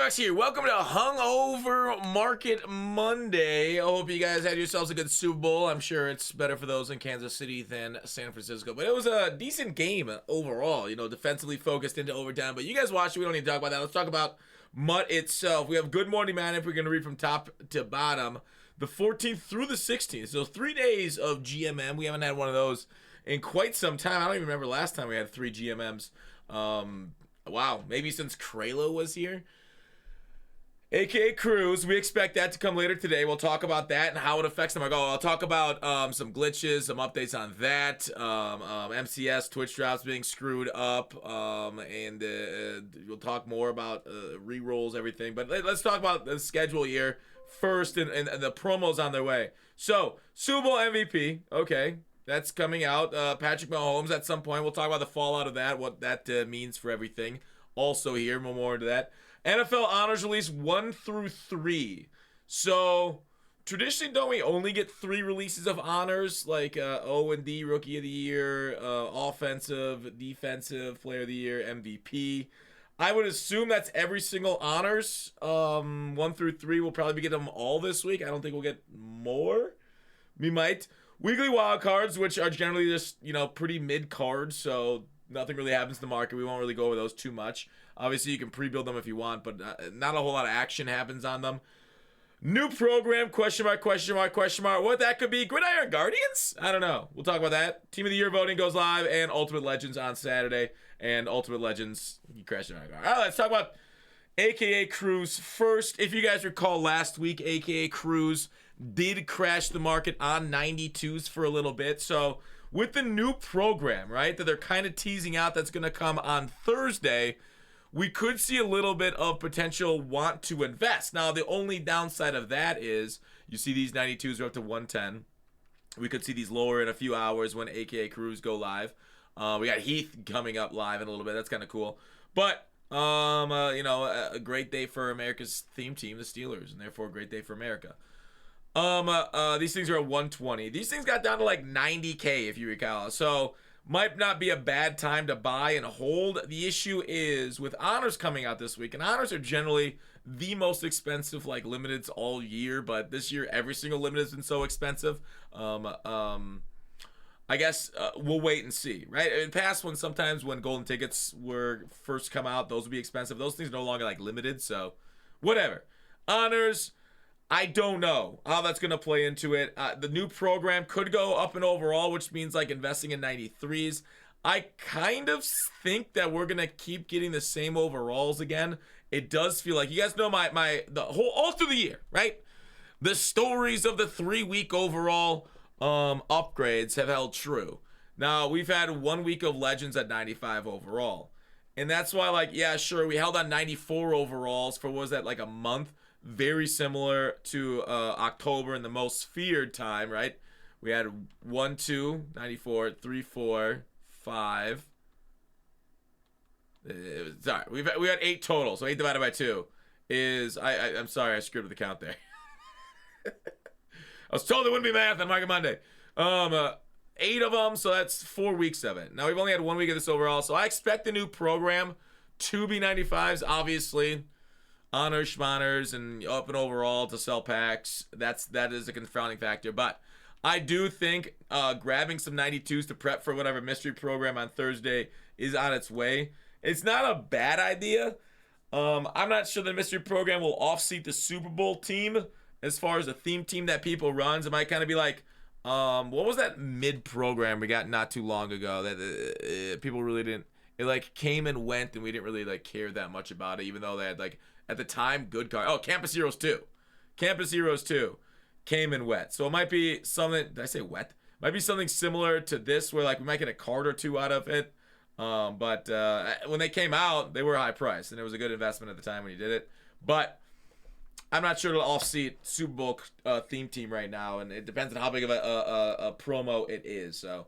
J-Rox here. Welcome to Hungover Market Monday. I hope you guys had yourselves a good Super Bowl. I'm sure it's better for those in Kansas City than San Francisco. But it was a decent game overall, defensively focused into overtime. But you guys watched it. We don't need to talk about that. Let's talk about MUT itself. We have Good Morning Man if we're going to read from top to bottom. The 14th through the 16th. So 3 days of GMM. We haven't had one of those in quite some time. I don't even remember last time we had 3 GMMs. Wow, maybe since Kralo was here. AKA Cruz, we expect that to come later today. We'll talk about that and how it affects them. I'll talk about some glitches, some updates on that. MCS, Twitch drops being screwed up. And we'll talk more about rerolls, everything. But let's talk about the schedule here first and the promos on their way. So, Super Bowl MVP, okay. That's coming out. Patrick Mahomes at some point. We'll talk about the fallout of that, what that means for everything. Also here, more into that. NFL honors release 1 through 3. So, traditionally, don't we only get 3 releases of honors? Like O&D, Rookie of the Year, Offensive, Defensive, Player of the Year, MVP. I would assume that's every single honors. 1 through 3, we'll probably get them all this week. I don't think we'll get more. We might. Weekly wild cards, which are generally just, pretty mid cards, so nothing really happens to the market. We won't really go over those too much. Obviously, you can pre-build them if you want, but not a whole lot of action happens on them. New program, question mark, question mark, question mark. What that could be? Gridiron Guardians? I don't know. We'll talk about that. Team of the Year voting goes live, and Ultimate Legends on Saturday. And Ultimate Legends, you crashed it. All right, let's talk about AKA Cruz first. If you guys recall last week, AKA Cruz did crash the market on 92s for a little bit. So with the new program, right, that they're kind of teasing out that's going to come on Thursday, we could see a little bit of potential want to invest. Now, the only downside of that is you see these 92s are up to 110. We could see these lower in a few hours when AKA Cruz go live. We got Heath coming up live in a little bit. That's kind of cool. But, a great day for America's theme team, the Steelers, and therefore a great day for America. These things are at 120. These things got down to like 90K if you recall. So might not be a bad time to buy and hold. The issue is with honors coming out this week, and honors are generally the most expensive like limiteds all year, but this year every single limited has been so expensive. I guess we'll wait and see, right? In past when sometimes when golden tickets were first come out, those would be expensive. Those things are no longer like limited, so whatever. Honors, I don't know how that's going to play into it. The new program could go up in overall, which means like investing in 93s. I kind of think that we're going to keep getting the same overalls again. It does feel like, you guys know the whole, all through the year, right? The stories of the 3-week overall upgrades have held true. Now, we've had 1 week of Legends at 95 overall. And that's why, like, yeah, sure, we held on 94 overalls for, what was that, like a month? Very similar to October and the most feared time, right? We had 1, 2, 94, 3, 4, 5. Sorry, we had 8 total. So 8 divided by 2 is I'm sorry, I screwed up the count there. I was told it wouldn't be math on Market Monday. 8 of them, so that's 4 weeks of it. Now we've only had 1 week of this overall, so I expect the new program to be 95s, obviously. Honors, schmoners, and up and overall to sell packs. That is a confounding factor. But I do think grabbing some 92s to prep for whatever mystery program on Thursday is on its way. It's not a bad idea. I'm not sure the mystery program will offseat the Super Bowl team as far as the theme team that people runs. It might kind of be like, what was that mid program we got not too long ago that people really didn't. It like came and went, and we didn't really like care that much about it, even though they had like at the time good card. Oh, Campus Heroes 2. Campus Heroes 2 came and went. So it might be something. Did I say wet? Might be something similar to this, where like we might get a card or 2 out of it. But when they came out, they were high priced, and it was a good investment at the time when you did it. But I'm not sure it'll offseat Super Bowl theme team right now, and it depends on how big of a promo it is. So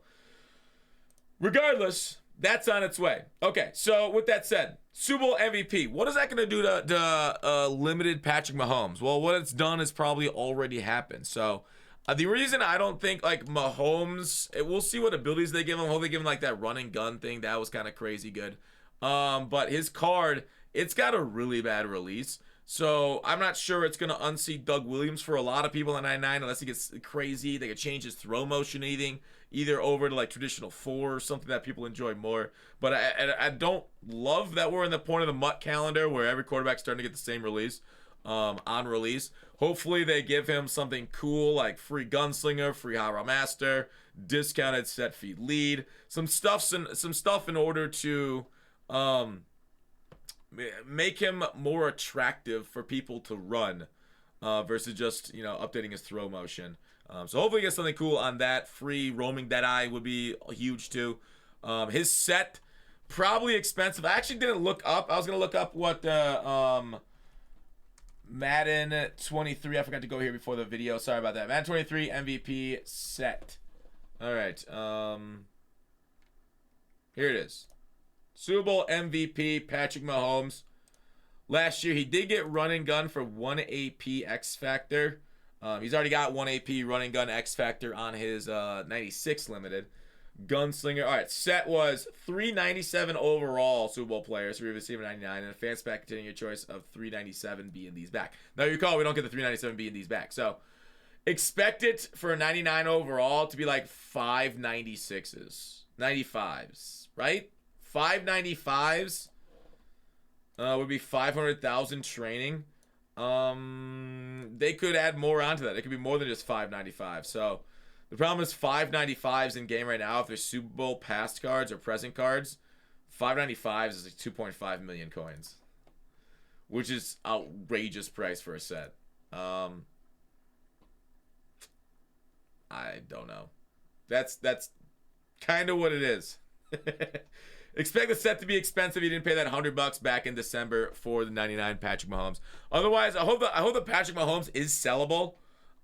regardless, that's on its way. Okay, so with that said, Super Bowl MVP. What is that going to do to limited Patrick Mahomes? Well, what it's done has probably already happened. So the reason I don't think like Mahomes, we'll see what abilities they give him. Hope they give him like that run and gun thing. That was kind of crazy good. But his card it's got a really bad release. So I'm not sure it's going to unseat Doug Williams for a lot of people in 99 unless he gets crazy. They could change his throw motion either over to like traditional 4 or something that people enjoy more. But I don't love that we're in the point of the MUT calendar where every quarterback's starting to get the same release on release. Hopefully they give him something cool like free gunslinger, free high roll master, discounted set feet lead, some stuff in order to make him more attractive for people to run versus just updating his throw motion. So hopefully get something cool on that. Free roaming Deadeye would be huge too. His set probably expensive. I actually didn't look up. I was gonna look up what Madden 23. I forgot to go here before the video. Sorry about that. Madden 23 MVP set. All right. Here it is. Super Bowl MVP Patrick Mahomes. Last year, he did get run and gun for 1 AP X Factor. He's already got 1 AP run and gun X Factor on his 96 limited. Gunslinger. All right, set was 397 overall Super Bowl players, receiver 99, and a fan spec containing your choice of 397 B and D's back. Now, you recall, we don't get the 397 B and D's back. So, expect it for a 99 overall to be like 596s, 95s, right? 595s would be 500,000 training. They could add more onto that. It could be more than just 595. So the problem is 595s in game right now. If there's Super Bowl past cards or present cards, 595s is like 2.5 million coins, which is outrageous price for a set. I don't know. That's kind of what it is. Expect the set to be expensive. You didn't pay that $100 back in December for the 99 Patrick Mahomes. Otherwise, I hope that Patrick Mahomes is sellable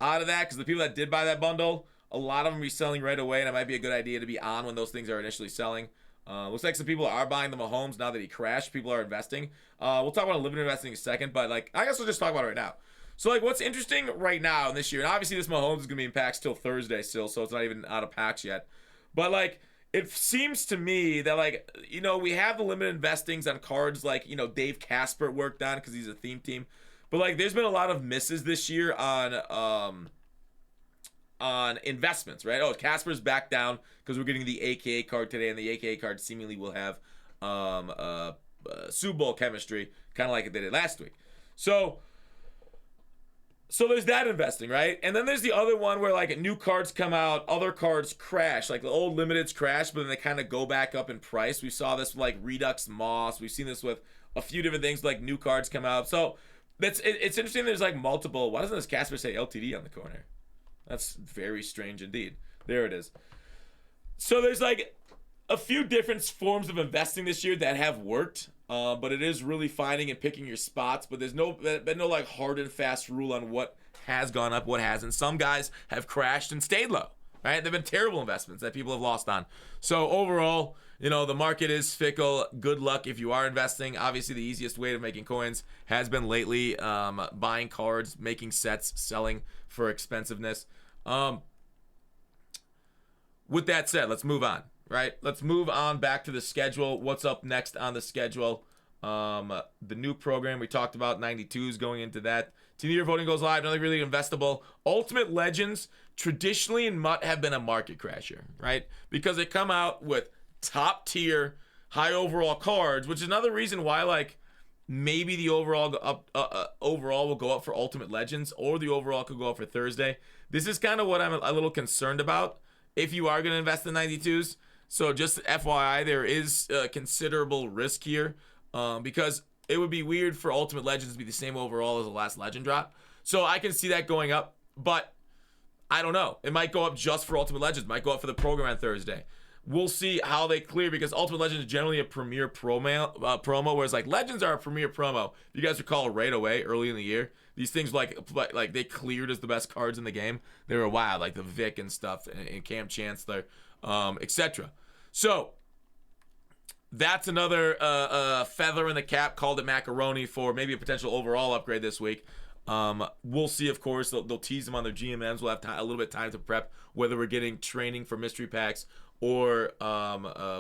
out of that, because the people that did buy that bundle, a lot of them will be selling right away, and it might be a good idea to be on when those things are initially selling. Looks like some people are buying the Mahomes now that he crashed. People are investing. We'll talk about limited investing in a second, but I guess we'll just talk about it right now. So what's interesting right now in this year, and obviously this Mahomes is gonna be in packs till Thursday still, so it's not even out of packs yet. But it seems to me that we have the limited investings on cards Dave Casper worked on because he's a theme team, but there's been a lot of misses this year on investments, right? Oh, Casper's back down because we're getting the AKA card today, and the AKA card seemingly will have Super Bowl chemistry, kind of like it did last week. So there's that investing, right? And then there's the other one where new cards come out, other cards crash. The old limiteds crash, but then they kind of go back up in price. We saw this with Redux Moss. We've seen this with a few different things, new cards come out. So it's interesting there's multiple. Why doesn't this Casper say LTD on the corner? That's very strange indeed. There it is. So there's a few different forms of investing this year that have worked. But it is really finding and picking your spots. But there's been no hard and fast rule on what has gone up, what hasn't. Some guys have crashed and stayed low, right? They've been terrible investments that people have lost on. So overall, the market is fickle. Good luck if you are investing. Obviously, the easiest way of making coins has been lately buying cards, making sets, selling for expensiveness. With that said, let's move on. Right, let's move on back to the schedule. What's up next on the schedule? The new program we talked about, 92s going into that. Team of the Year voting goes live. Nothing really investable. Ultimate Legends traditionally in MUT have been a market crasher, right? Because they come out with top tier, high overall cards, which is another reason why maybe the overall will go up for Ultimate Legends, or the overall could go up for Thursday. This is kind of what I'm a little concerned about if you are going to invest in 92s. So just FYI, there is considerable risk here because it would be weird for Ultimate Legends to be the same overall as the last Legend drop. So I can see that going up, but I don't know. It might go up just for Ultimate Legends. It might go up for the program on Thursday. We'll see how they clear, because Ultimate Legends is generally a premier promo, whereas Legends are a premier promo. If you guys recall right away early in the year, these things they cleared as the best cards in the game. They were wild, the Vic and stuff, and Cam Chancellor, etc. So that's another feather in the cap. Called it macaroni for maybe a potential overall upgrade this week. We'll see, of course. They'll tease them on their GMMs. We'll have a little bit of time to prep whether we're getting training for mystery packs or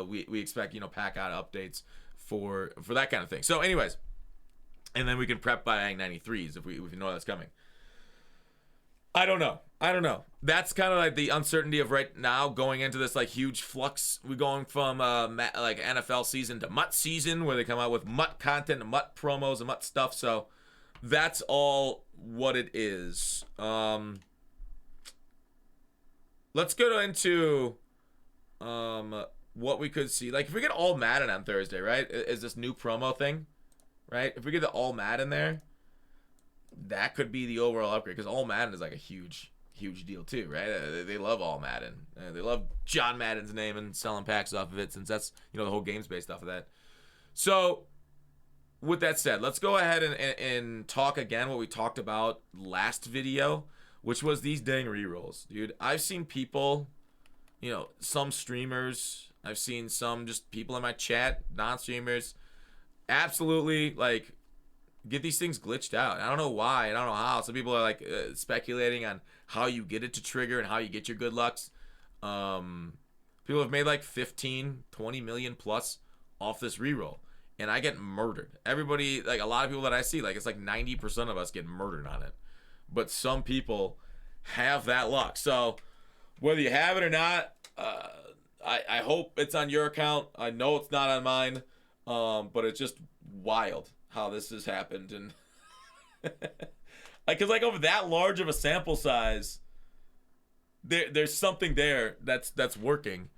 we expect pack out updates for that kind of thing. So anyways, And then we can prep buying 93s if we know that's coming. I don't know. That's kind of like the uncertainty of right now going into this like huge flux. We're going from like NFL season to MUT season, where they come out with MUT content and MUT promos and MUT stuff. So that's all what it is. Let's go into what we could see. Like if we get all Madden on Thursday, right? Is this new promo thing, right? If we get the all Madden there, that could be the overall upgrade, because all Madden is like a huge deal too, right? They love all Madden. They love John Madden's name and selling packs off of it, since that's, you know, the whole game's based off of that. So with that said, let's go ahead and talk again what we talked about last video, which was these dang rerolls. Dude, I've seen people, you know, some streamers, I've seen some just people in my chat, non-streamers, absolutely like get these things glitched out. I don't know why. I don't know how. Some people are like speculating on how you get it to trigger and how you get your good lucks. People have made like 15, 20 million plus off this reroll, and I get murdered. Everybody, like a lot of people that I see, like it's like 90% of us get murdered on it. But some people have that luck. So whether you have it or not, I hope it's on your account. I know it's not on mine, but it's just wild how this has happened. And because like over that large of a sample size, there's something there that's working.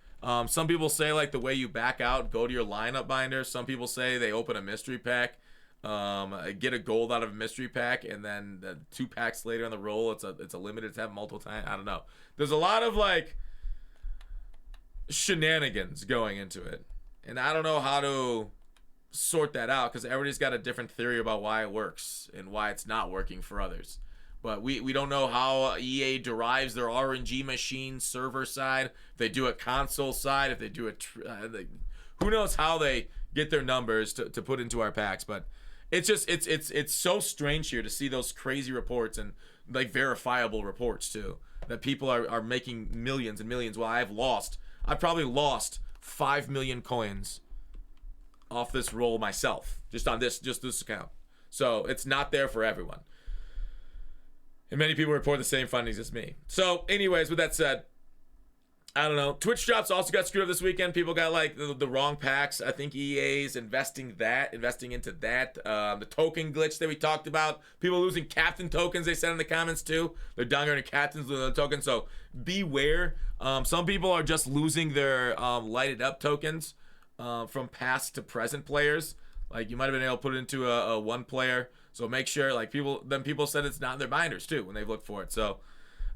Some people say like the way you back out, go to your lineup binder. Some people say they open a mystery pack, get a gold out of a mystery pack, and then the 2 packs later on the roll, it's a limited to have multiple times. I don't know. There's a lot of like shenanigans going into it, and I don't know how to sort that out, because everybody's got a different theory about why it works and why it's not working for others. But we don't know how EA derives their RNG machine server side, if they do a console side, if they do it, who knows how they get their numbers to put into our packs. But it's just it's so strange here to see those crazy reports, and like verifiable reports too, that people are making millions and millions, while I've probably lost 5 million coins off this roll myself, just this account. So it's not there for everyone, and many people report the same findings as me. So anyways, with that said, I don't know. Twitch drops also got screwed up this weekend. People got like the wrong packs. I think EA's investing into that. The token glitch that we talked about. People losing captain tokens, they said in the comments too. They're downgrading captains with the tokens. So beware. Some people are just losing their lighted up tokens from past to present players. Like you might have been able to put it into a one player. So make sure, like people said it's not in their binders too when they've looked for it. So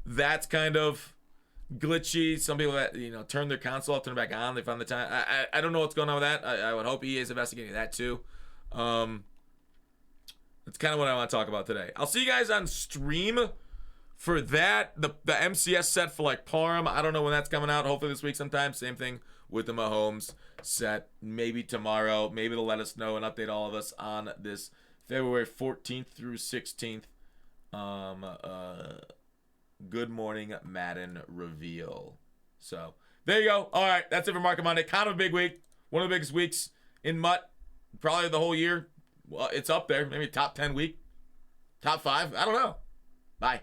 that's kind of glitchy. Some people that, you know, turn their console off, turn it back on, they found the time. I don't know what's going on with that. I would hope EA is investigating that too. That's kind of what I want to talk about today. I'll see you guys on stream for that. The MCS set for like Parham, I don't know when that's coming out. Hopefully this week sometime. Same thing with the Mahomes set. Maybe tomorrow. Maybe they'll let us know and update all of us on this February 14th through 16th. Good Morning Madden reveal. So there you go. All right, that's it for Market Monday. Kind of a big week. One of the biggest weeks in MUT probably the whole year. Well, it's up there. Maybe top 10 week. Top 5. I don't know. Bye.